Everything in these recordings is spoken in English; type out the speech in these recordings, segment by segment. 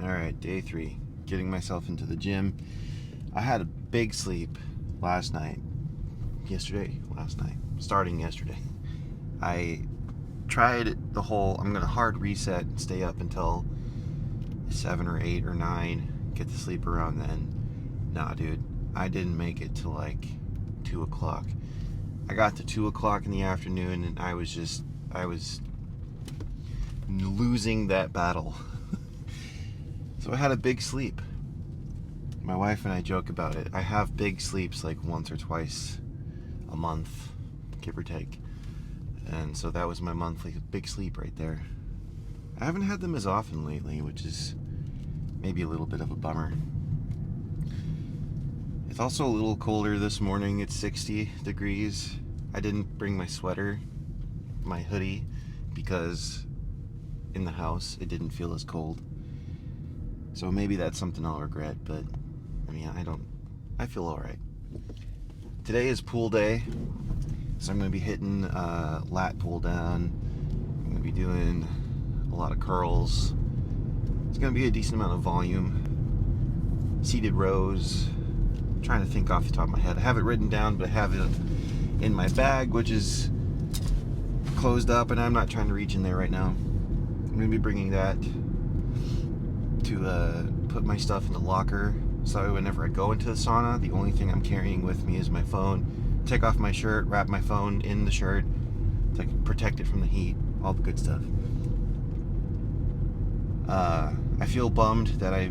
Alright, day 3. Getting myself into the gym. I had a big sleep last night. Starting yesterday. I tried the whole, I'm going to hard reset and stay up until 7 or 8 or 9. Get to sleep around then. Nah, dude. I didn't make it till like 2 o'clock. I got to 2 o'clock in the afternoon and I was losing that battle. So I had a big sleep. My wife and I joke about it. I have big sleeps like once or twice a month, give or take. And so that was my monthly big sleep right there. I haven't had them as often lately, which is maybe a little bit of a bummer. It's also a little colder this morning. It's 60 degrees. I didn't bring my sweater, my hoodie, because in the house it didn't feel as cold. So maybe that's something I'll regret, but I mean, I feel alright. Today is pool day, so I'm going to be hitting lat pull down. I'm going to be doing a lot of curls. It's going to be a decent amount of volume. Seated rows. I'm trying to think off the top of my head. I have it written down, but I have it in my bag, which is closed up, and I'm not trying to reach in there right now. I'm going to be bringing that to put my stuff in the locker, so whenever I go into the sauna, the only thing I'm carrying with me is my phone. Take off my shirt, wrap my phone in the shirt to protect it from the heat, all the good stuff. I feel bummed that I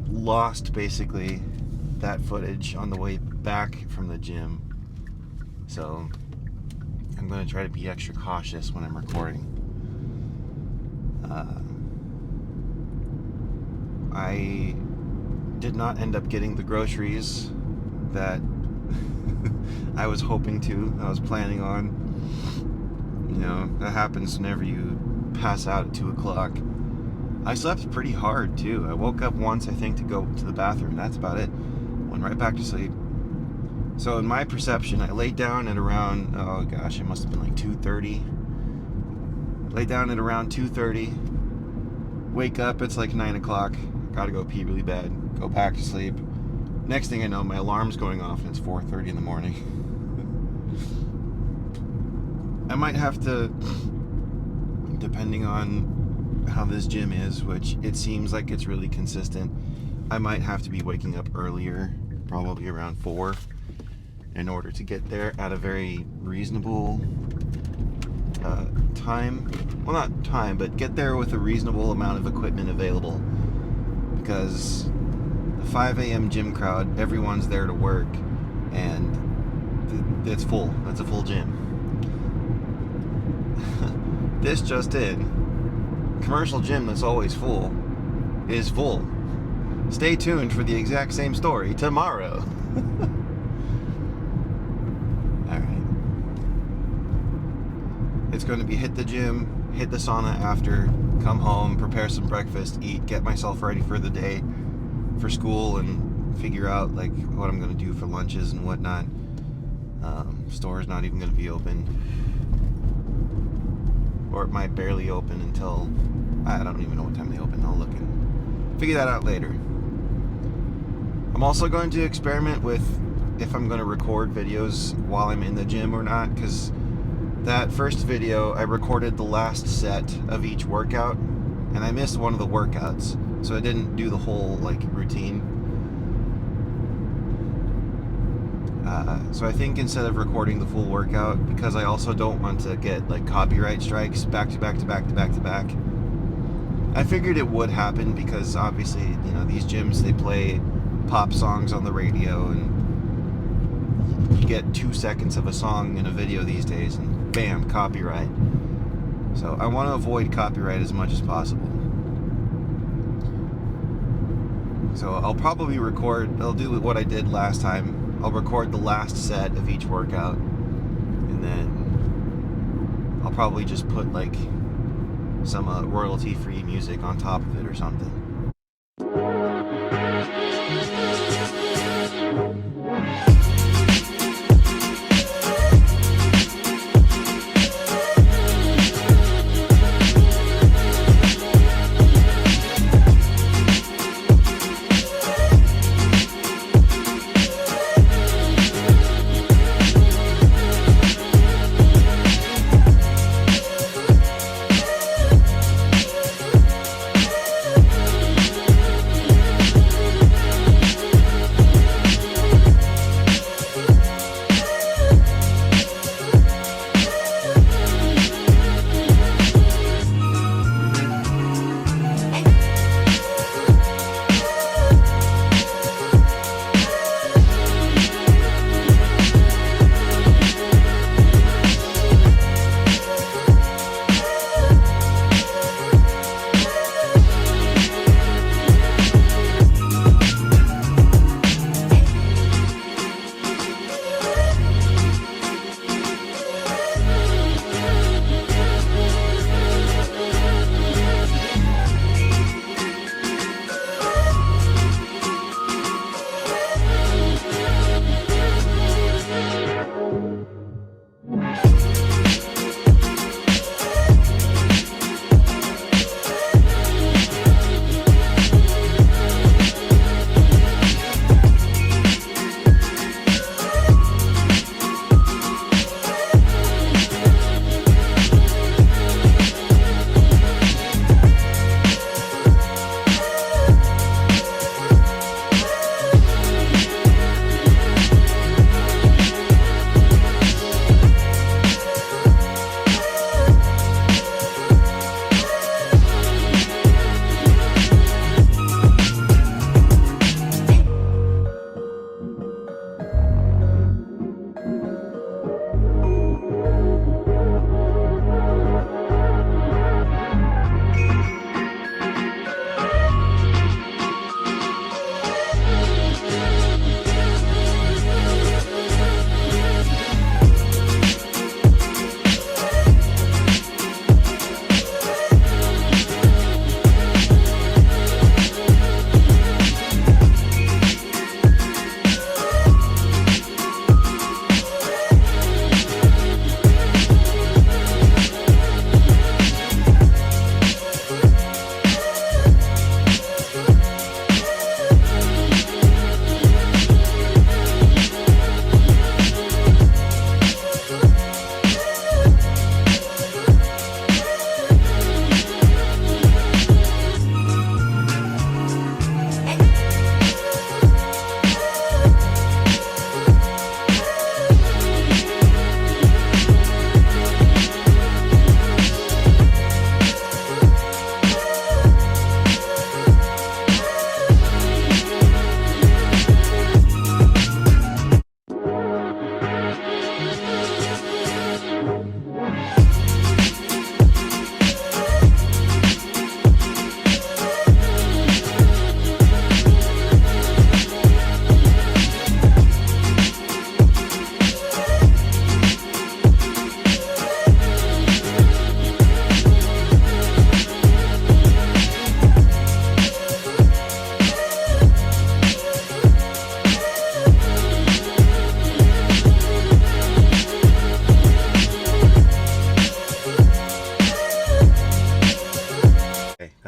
lost basically that footage on the way back from the gym, so I'm going to try to be extra cautious when I'm recording. I did not end up getting the groceries that I was hoping to, I was planning on. You know, that happens whenever you pass out at 2 o'clock. I slept pretty hard too. I woke up once, I think, to go to the bathroom. That's about it. Went right back to sleep. So in my perception, I laid down at around, oh gosh, it must have been like 2:30. Lay down at around 2:30. Wake up, it's like 9 o'clock. Gotta go pee really bad. Go back to sleep. Next thing I know, my alarm's going off and it's 4:30 in the morning. I might have to, depending on how this gym is, which it seems like it's really consistent, I might have to be waking up earlier, probably around 4, in order to get there at a very reasonable time. Well, not time, but get there with a reasonable amount of equipment available, because the 5 a.m. gym crowd, everyone's there to work, and it's full. That's a full gym. This just in. Commercial gym that's always full is full. Stay tuned for the exact same story tomorrow. Alright. It's going to be hit the gym, hit the sauna after, come home, prepare some breakfast, eat, get myself ready for the day, for school, and figure out like what I'm going to do for lunches and whatnot. Store's not even going to be open, or it might barely open until, I don't even know what time they open. I'll look and figure that out later. I'm also going to experiment with if I'm going to record videos while I'm in the gym or not, because that first video I recorded the last set of each workout and I missed one of the workouts, so I didn't do the whole like routine. So I think instead of recording the full workout, because I also don't want to get like copyright strikes back to back, I figured it would happen because obviously, you know, these gyms, they play pop songs on the radio, and you get 2 seconds of a song in a video these days and bam, copyright. So I want to avoid copyright as much as possible. So I'll probably I'll do what I did last time. I'll record the last set of each workout, and then I'll probably just put like some royalty-free music on top of it or something.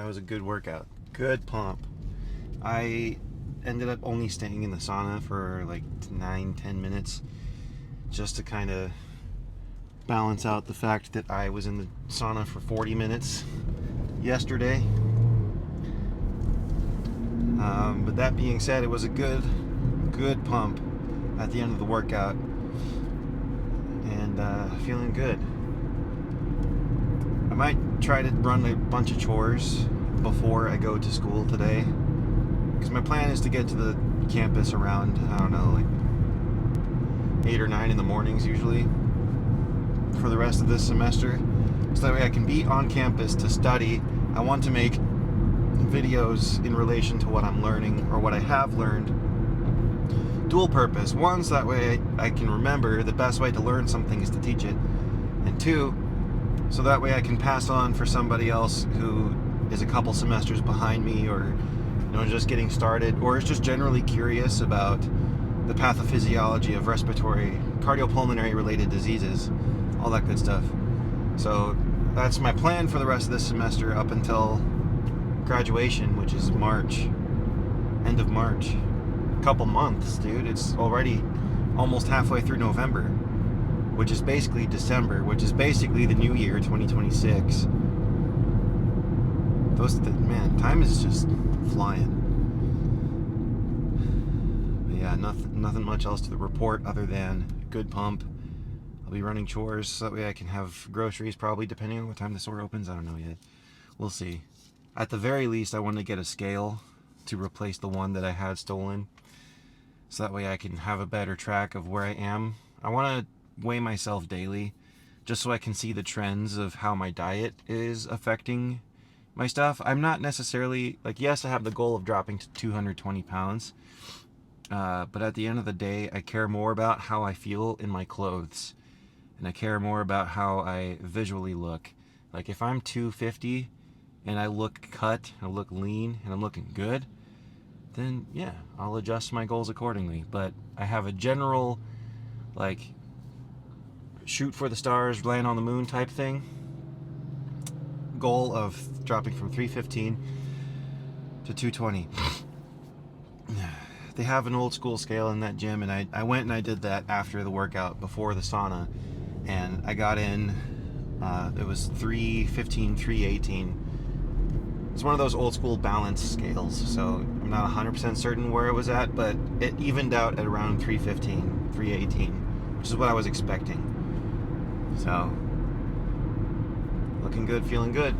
That was a good workout. Good pump. I ended up only staying in the sauna for like 9-10 minutes just to kind of balance out the fact that I was in the sauna for 40 minutes yesterday. But that being said, it was a good pump at the end of the workout, and feeling good. I might try to run a bunch of chores before I go to school today, because my plan is to get to the campus around, I don't know, like 8 or 9 in the mornings usually for the rest of this semester, so that way I can be on campus to study. I want to make videos in relation to what I'm learning or what I have learned. Dual purpose. One, so that way I can remember the best way to learn something is to teach it. And two, so that way I can pass on for somebody else who is a couple semesters behind me, or just getting started, or is just generally curious about the pathophysiology of respiratory, cardiopulmonary related diseases, all that good stuff. So that's my plan for the rest of this semester up until graduation, which is March, end of March. A couple months, dude. It's already almost halfway through November, which is basically December, which is basically the new year, 2026. Man, time is just flying. But yeah, nothing much else to report other than good pump. I'll be running chores so that way I can have groceries probably, depending on what time the store opens. I don't know yet. We'll see. At the very least, I want to get a scale to replace the one that I had stolen, so that way I can have a better track of where I am. I want to weigh myself daily just so I can see the trends of how my diet is affecting my stuff. I'm not necessarily, yes, I have the goal of dropping to 220 pounds, but at the end of the day, I care more about how I feel in my clothes, and I care more about how I visually look. Like, if I'm 250 and I look cut, I look lean, and I'm looking good, then yeah, I'll adjust my goals accordingly. But I have a general, shoot for the stars, land on the moon type thing, goal of dropping from 315 to 220. They have an old school scale in that gym, and I went and I did that after the workout, before the sauna, and I got in, it was 315, 318. It's one of those old school balance scales, so I'm not 100% certain where it was at, but it evened out at around 315, 318, which is what I was expecting. So, looking good, feeling good.